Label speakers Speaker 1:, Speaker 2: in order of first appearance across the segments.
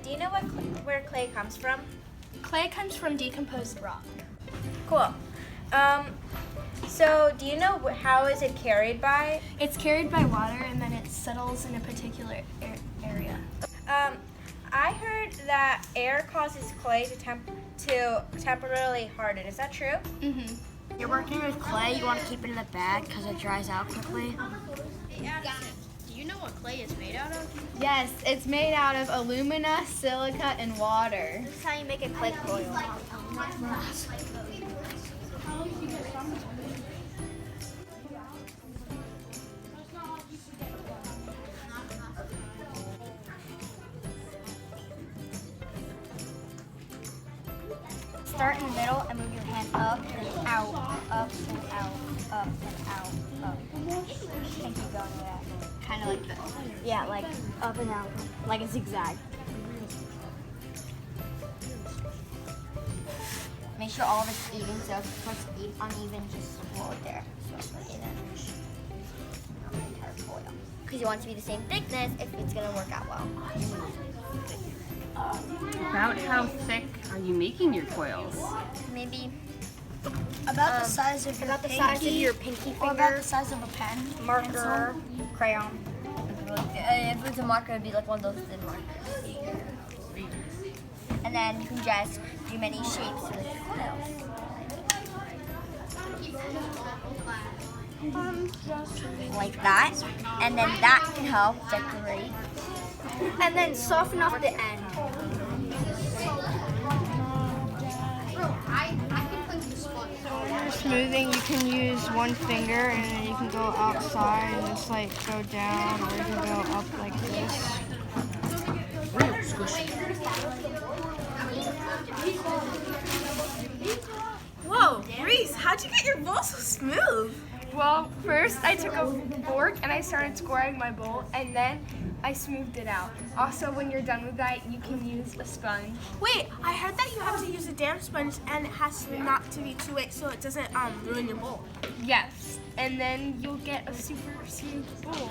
Speaker 1: do you know where clay comes from?
Speaker 2: Clay comes from decomposed rock.
Speaker 1: Cool. So do you know how is it carried by?
Speaker 2: It's carried by water and then it settles in a particular area.
Speaker 1: I heard that air causes clay to temporarily harden. Is that true?
Speaker 2: Mm-hmm.
Speaker 3: You're working with clay, you want to keep it in the bag because it dries out quickly.
Speaker 4: Do you know what clay is made out of?
Speaker 5: Yes, it's made out of alumina, silica, and water.
Speaker 1: This is how you make a clay coil.
Speaker 3: Start in the middle and move your hand up and out, up and out, up and out, up. And keep going with that.
Speaker 5: Kind of like this.
Speaker 3: Yeah, like up and out, like a zigzag. Make sure all of it's even, so if it's uneven, just roll it there. So it's like in the entire coil. Because you want it to be the same thickness if it's going to work out well.
Speaker 6: About how thick are you making your coils?
Speaker 3: Maybe
Speaker 4: About the size of your pinky
Speaker 3: or about the size of a pen,
Speaker 1: Marker, crayon.
Speaker 3: If it's a marker, it'd be like one of those thin markers. And then you can just do many shapes with coils. Like that. And then that can help decorate.
Speaker 4: and then soften off the end.
Speaker 5: For smoothing, you can use one finger and then you can go outside and just like go down, or you can go up like this.
Speaker 7: Whoa, Reese, how'd you get your bowl so smooth?
Speaker 2: Well, first I took a fork and I started scoring my bowl, and then I smoothed it out. Also, when you're done with that, you can use a sponge.
Speaker 7: Wait, I heard that you have to use a damp sponge and it has not to be too wet so it doesn't ruin your bowl.
Speaker 2: Yes, and then you'll get a super smooth bowl.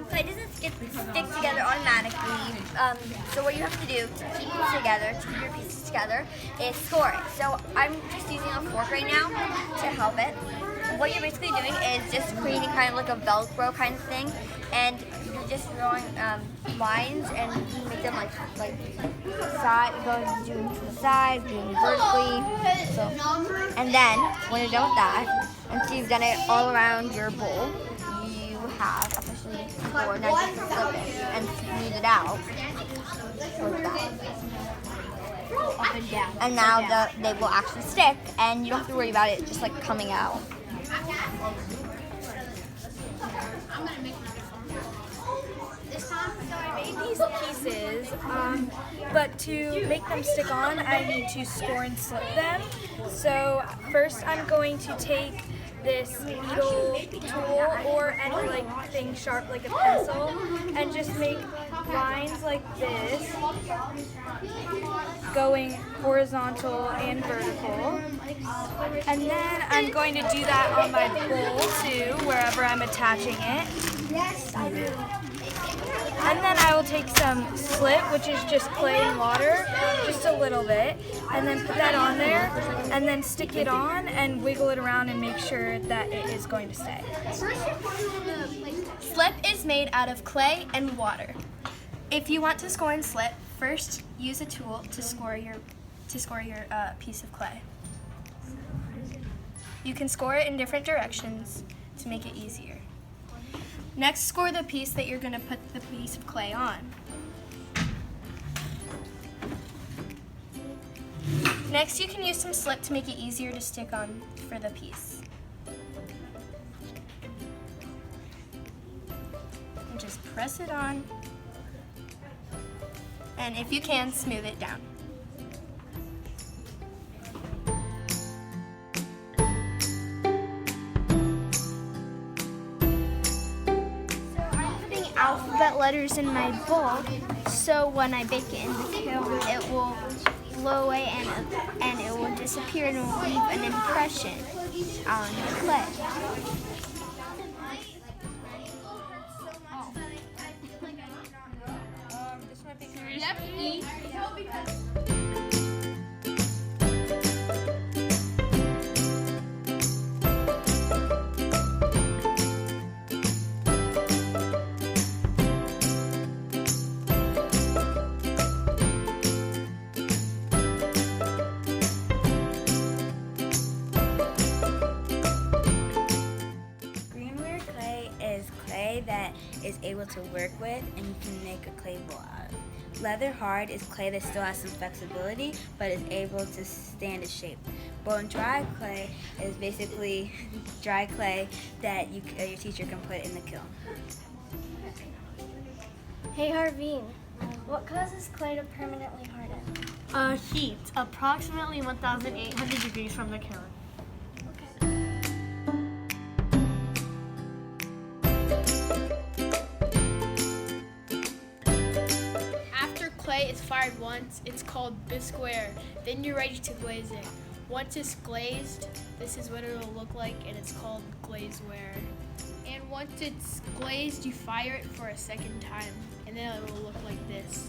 Speaker 3: Clay doesn't stick together automatically. So what you have to do to keep it together, to keep your pieces together, is score it. So I'm just using a fork right now to help it. What you're basically doing is just creating kind of like a Velcro kind of thing, and you're just drawing lines and you make them like side, doing to the side, doing vertically. So, and then when you're done with that, once you've done it all around your bowl, you have officially scored. Now you can flip it and smooth it out like that.
Speaker 5: Up and down.
Speaker 3: And now they will actually stick, and you don't have to worry about it just like coming out.
Speaker 1: So I made these pieces, but to make them stick on, I need to score and slip them. So first I'm going to take this needle tool or any like thing sharp like a pencil and just make lines like this going horizontal and vertical. And then I'm going to do that on my bowl too, wherever I'm attaching it.
Speaker 4: Yes, I do.
Speaker 1: And then I will take some slip, which is just clay and water, just a little bit, and then put that on there, and then stick it on and wiggle it around and make sure that it is going to stay.
Speaker 2: Slip is made out of clay and water. If you want to score and slip, first use a tool to score your piece of clay. You can score it in different directions to make it easier. Next, score the piece that you're going to put the piece of clay on. Next, you can use some slip to make it easier to stick on for the piece. and just press it on. And if you can, smooth it down.
Speaker 4: Alphabet letters in my bowl, so when I bake it in the kiln, it will blow away and it will disappear and it will leave an impression on the clay.
Speaker 8: Greenware clay is clay that is able to work with and you can make a clay bowl out of. Leather hard is clay that still has some flexibility but is able to stand its shape. Bone dry clay is basically dry clay that your teacher can put in the kiln.
Speaker 4: Hey Harveen, what causes clay to permanently harden?
Speaker 9: Heat, approximately 1,800 degrees from the kiln.
Speaker 10: After clay is fired once, it's called bisqueware. Then you're ready to glaze it. Once it's glazed, this is what it will look like, and it's called glazeware. And once it's glazed, you fire it for a second time, and then it will look like this.